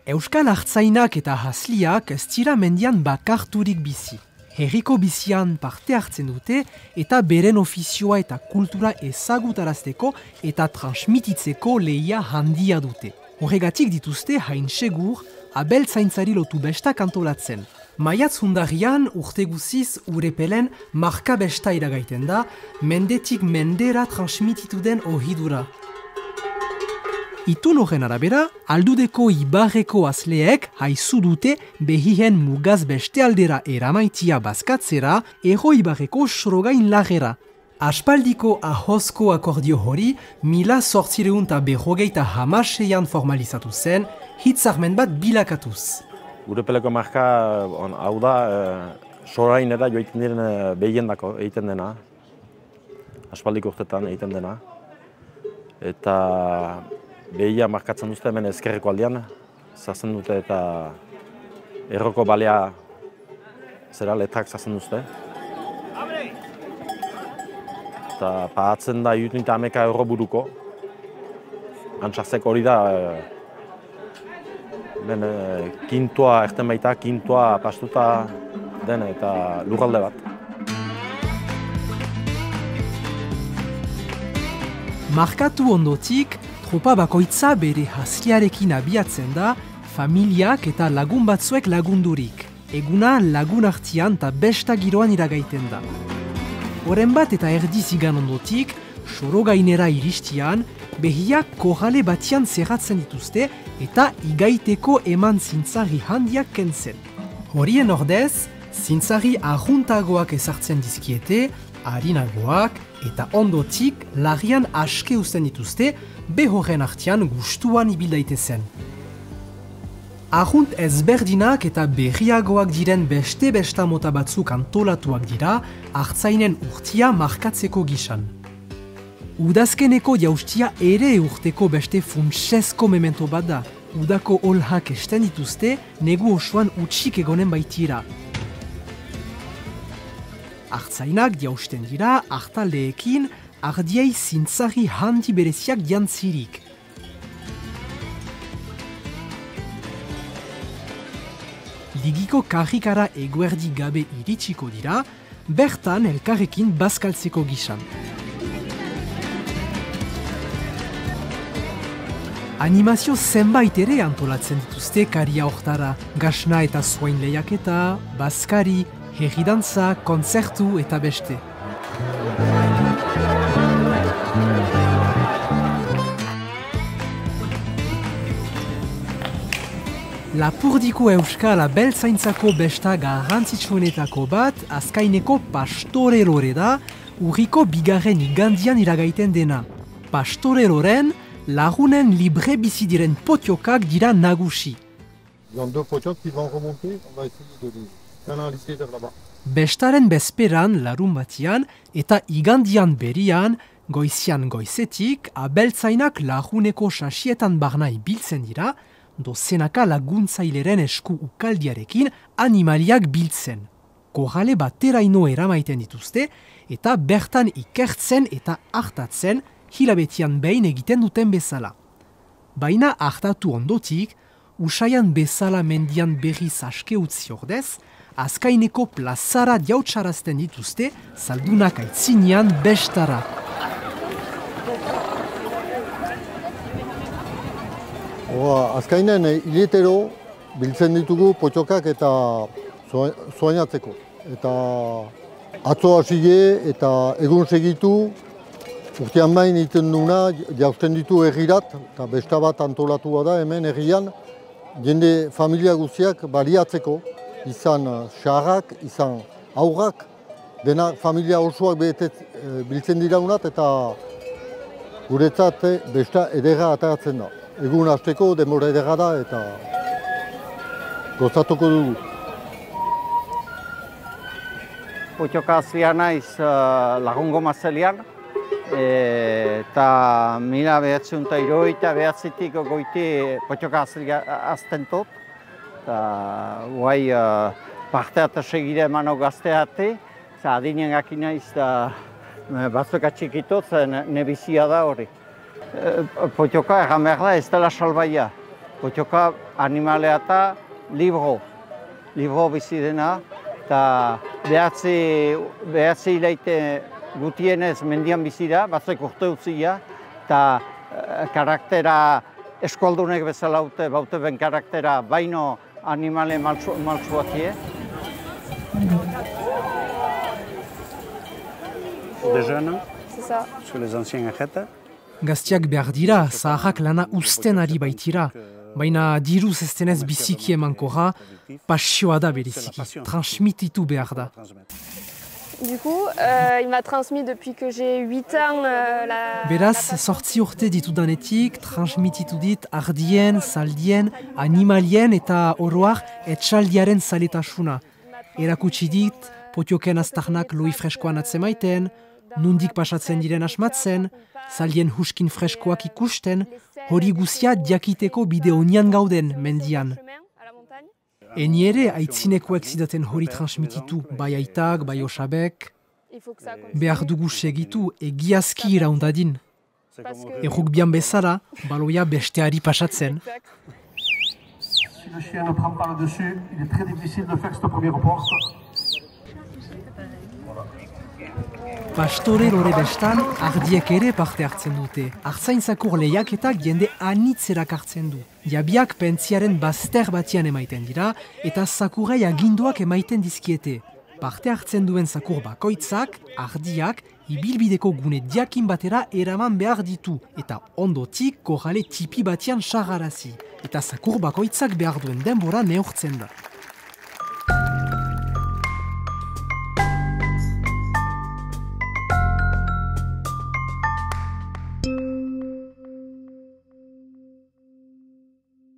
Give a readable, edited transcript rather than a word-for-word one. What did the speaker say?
Euskal artzainak eta hasliak ez dira mendian bakarturik bizi. Herriko bizian parte hartzen dute eta beren ofizioa eta kultura ezagutarazteko eta transmititzeko lehia handia dute. Horregatik dituzte hain segur abeltzaintzari lotu bestak antolatzen. Maiatz hundarrian urte guziz Urepelen marka besta iragaiten da, mendetik mendera transmititu den ohidura. Itun horren arabera, Aldudeko ibarreko azleek haizu dute behihen mugaz beste aldera eramaitia bazkatzera Ero ibarreko sorogain lagera. Aspaldiko ahozko akordio hori 1856 formalizatu zen, hitzarmen bat bilakatuz. Urepeleko marka hau da, sorainera joiten diren behiendako egiten dena, aspaldiko urtetan egiten dena. Eta behia markatzen duzte hemen ezkerreko aldean, zazen dute eta erroko balea zera letrak zazen duzte. Eta pagatzen da 110 euro buruko. Antxarzeko hori da, kintua erten baita, kintua pastuta den eta lurralde bat. Markatu ondotik, tropa bakoitza bere hasliarekin abiatzen da, familiak eta lagun batzuek lagundurik. Eguna lagun artian eta besta giroan iragaiten da. Horren bat eta erdi zigan ondotik, sorogainera iristian, behiak korrale batian zerratzen dituzte eta igaiteko eman zintzari handiak kentzen. Horien ordez, zintzari arruntagoak ezartzen dizkiete, harinagoak eta ondotik larrian aske uzten dituzte, behorren artean gustuan ibil daitezen. Arrunt ezberdinak eta berriagoak diren beste besta mota batzuk antolatuak dira, artzainen urtia markatzeko gisan. Udazkeneko jaustia ere urteko beste funtsezko memento bat da. Udako olhak esten dituzte, negu osoan utxik egonen baitira. Artzainak jausten dira, hartaldeekin, ardiei zintzari handi bereziak jantzirik. Ligiko karrikara eguerdi gabe iritsiko dira, bertan elkarrekin bazkaltzeko gisan. Animazio zenbait ere antolatzen dituzte karia hortara, gasna eta soain lehiaketa, bazkari, herridantza, kontzertu eta beste. Lapurdiko euskal abeltzaintzako besta garrantzitsuenetako bat azkaineko pastorelore da, urriko bigarren igandian iragaiten dena. Pastoreloren, lagunen libre bizi diren potiokak dira nagusi. Bestaren bezperan larun batian eta igandian berian, goizian goizetik, abeltzainak laguneko sasietan barna ibiltzen dira, dozenaka laguntzaileren esku ukaldiarekin animaliak biltzen. Korrale bateraino eramaiten dituzte eta bertan ikertzen eta hartatzen hilabetian behin egiten duten bezala. Baina hartatu ondotik, usaian bezala mendian berriz aske utzi ordez, azkaineko plazara jautsarazten dituzte zaldunak aitzinean bestara. Azkainen hiletero biltzen ditugu potxokak eta soainatzeko. Eta atzo hasile eta egun segitu, urtean bain egiten duna jausten ditu herrirat, eta besta bat antolatua da hemen herrian, jende familia guztiak baliatzeko, izan xarrak, izan aurrak, dena familia osoak biltzen dira unat eta guretzat besta edera ataratzen da. Egun hasteko denbora edera da eta gozatuko dugu. Potxoka azlia naiz lagungo mazelian, eta 1979 goiti potxoka azten tot. Guai parte eta segire emano gazteate, adinen gaki naiz batzuk atxikitot, nebizia da hori. Potxoka egan behar da ez dela salbaia. potxoka animalea eta libro bizi dena, eta behatzi hilaite gutienez mendian bizira, batzuk urte utzia, eta karaktera eskualdunek bezala baute ben karaktera baino animale maltsuakie. Des jeunes, sur les anciens arrêtes. Gaztiak behar dira, zaharrak lana usten ari baitira. Baina diruz ez denez biziki emankorra, pasioa da beriziki, transmititu behar da. Du coup, il m'a transmis depuis que j'ai 8 ans Beraz, sortzi urte ditudanetik, transmititu dit ardien, zaldien, animalien eta oroar etxaldiaren zaletasuna. Erakutsi dit, potioken aztarnak loi freskoan atzemaiten, nundik pasatzen diren asmatzen, zaldien huskin freskoak ikusten, hori guzia diakiteko bide honian gauden mendian. Eni ere aitzinekoek zidaten hori transmititu, bai aitak, bai osabek. Behar dugu segitu egiazki iraundadin. Errukbian bezala, baloia besteari pasatzen. Si le chien ne prend pas le dessus, il est très difficile de faire cette première porte. Pastore lore bestan, ardiek ere parte hartzen dute. Artzaintzakur lehiaketak jende anitzerak hartzen du. Jabiak pentziaren bazter batian emaiten dira, eta zakurei aginduak emaiten dizkiete. Parte hartzen duen zakur bakoitzak, ardiak, ibilbideko gune diakin batera eraman behar ditu, eta ondotik korrale tipi batian sarrarazi. Eta zakur bakoitzak behar duen denbora neurtzen da.